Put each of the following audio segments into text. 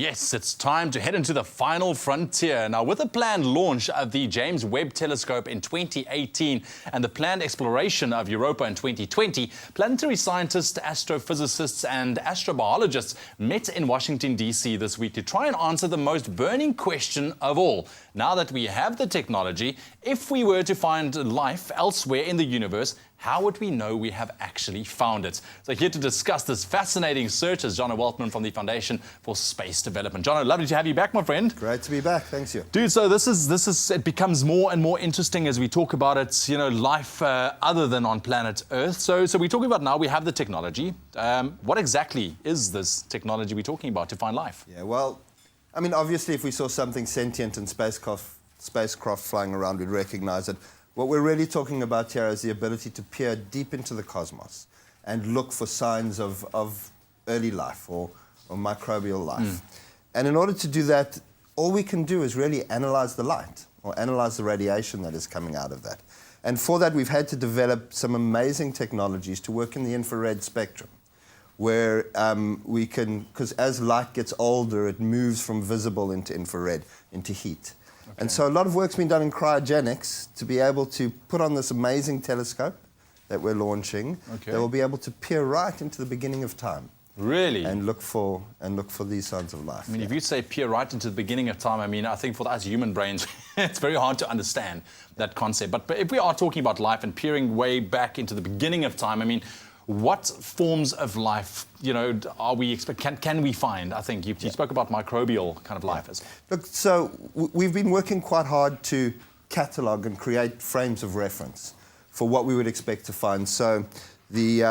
Yes, it's time to head into the final frontier. Now, with the planned launch of the James Webb Telescope in 2018 and the planned exploration of Europa in 2020, planetary scientists, astrophysicists and astrobiologists met in Washington, D.C. this week to try and answer the most burning question of all. Now that we have the technology, if we were to find life elsewhere in the universe, how would we know we have actually found it? So here to discuss this fascinating search is Jono Weltman from the Foundation for Space Development. Jono, lovely to have you back, my friend. Great to be back. Thanks, you. Dude, so this is it becomes more and more interesting as we talk about it, you know, life other than on planet Earth. So we're talking about now we have the technology. What exactly is this technology we're talking about to find life? Yeah, well, I mean, obviously, if we saw something sentient and spacecraft flying around, we'd recognize it. What we're really talking about here is the ability to peer deep into the cosmos and look for signs of early life or microbial life. And in order to do that, all we can do is really analyze the light or analyze the radiation that is coming out of that. And for that, we've had to develop some amazing technologies to work in the infrared spectrum, where we can, because as light gets older, it moves from visible into infrared, into heat. Okay. And so a lot of work's been done in cryogenics to be able to put on this amazing telescope that we're launching that will be able to peer right into the beginning of time. Really? And look for these signs of life. I mean, if you say peer right into the beginning of time, I mean, I think for us human brains, it's very hard to understand that concept. But if we are talking about life and peering way back into the beginning of time, I mean, what forms of life, you know, are we can we find? I think you spoke about microbial kind of life as well. Look, so we've been working quite hard to catalogue and create frames of reference for what we would expect to find. So the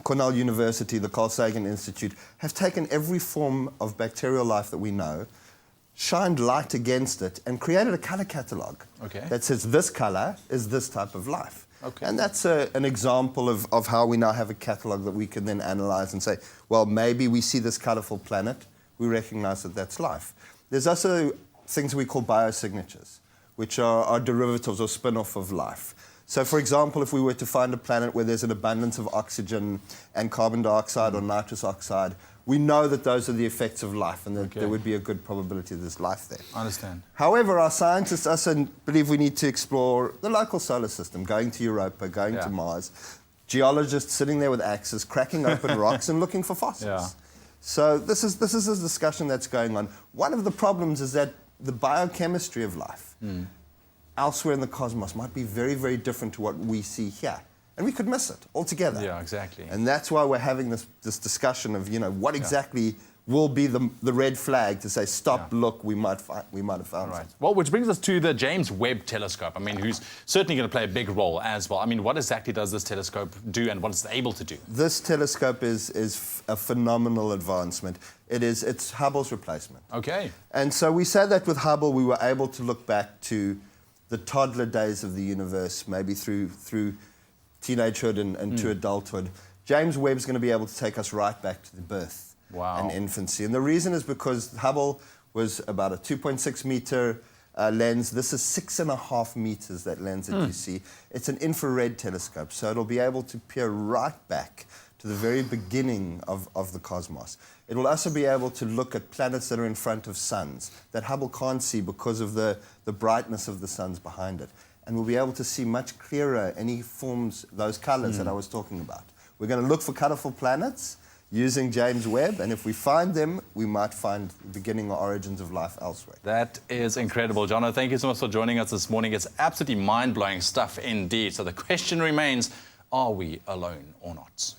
Cornell University, the Carl Sagan Institute, have taken every form of bacterial life that we know, shined light against it, and created a colour catalogue that says this colour is this type of life. And that's an example of how we now have a catalogue that we can then analyse and say, well, maybe we see this colourful planet, we recognise that that's life. There's also things we call biosignatures, which are derivatives or spin-off of life. So, for example, if we were to find a planet where there's an abundance of oxygen and carbon dioxide or nitrous oxide, we know that those are the effects of life and that there would be a good probability there's life there. I understand. However, our scientists also believe we need to explore the local solar system, going to Europa, going to Mars, geologists sitting there with axes, cracking open rocks and looking for fossils. So this is a discussion that's going on. One of the problems is that the biochemistry of life elsewhere in the cosmos might be very, very different to what we see here. And we could miss it altogether. Yeah, exactly. And that's why we're having this discussion of, you know, what exactly will be the red flag to say, stop, look, we might have found something. Well, which brings us to the James Webb Telescope. I mean, who's certainly going to play a big role as well. I mean, what exactly does this telescope do and what is it able to do? This telescope is a phenomenal advancement. It's Hubble's replacement. Okay. And so we say that with Hubble, we were able to look back to the toddler days of the universe, maybe through teenagehood and to adulthood. James Webb's going to be able to take us right back to the birth and infancy. And the reason is because Hubble was about a 2.6 meter lens. This is 6.5 meters, that lens that you see. It's an infrared telescope, so it'll be able to peer right back to the very beginning of the cosmos. It will also be able to look at planets that are in front of suns that Hubble can't see because of the brightness of the suns behind it. And we'll be able to see much clearer any forms, those colours that I was talking about. We're going to look for colourful planets using James Webb, and if we find them, we might find the beginning or origins of life elsewhere. That is incredible. Jono, thank you so much for joining us this morning. It's absolutely mind-blowing stuff indeed. So the question remains, are we alone or not?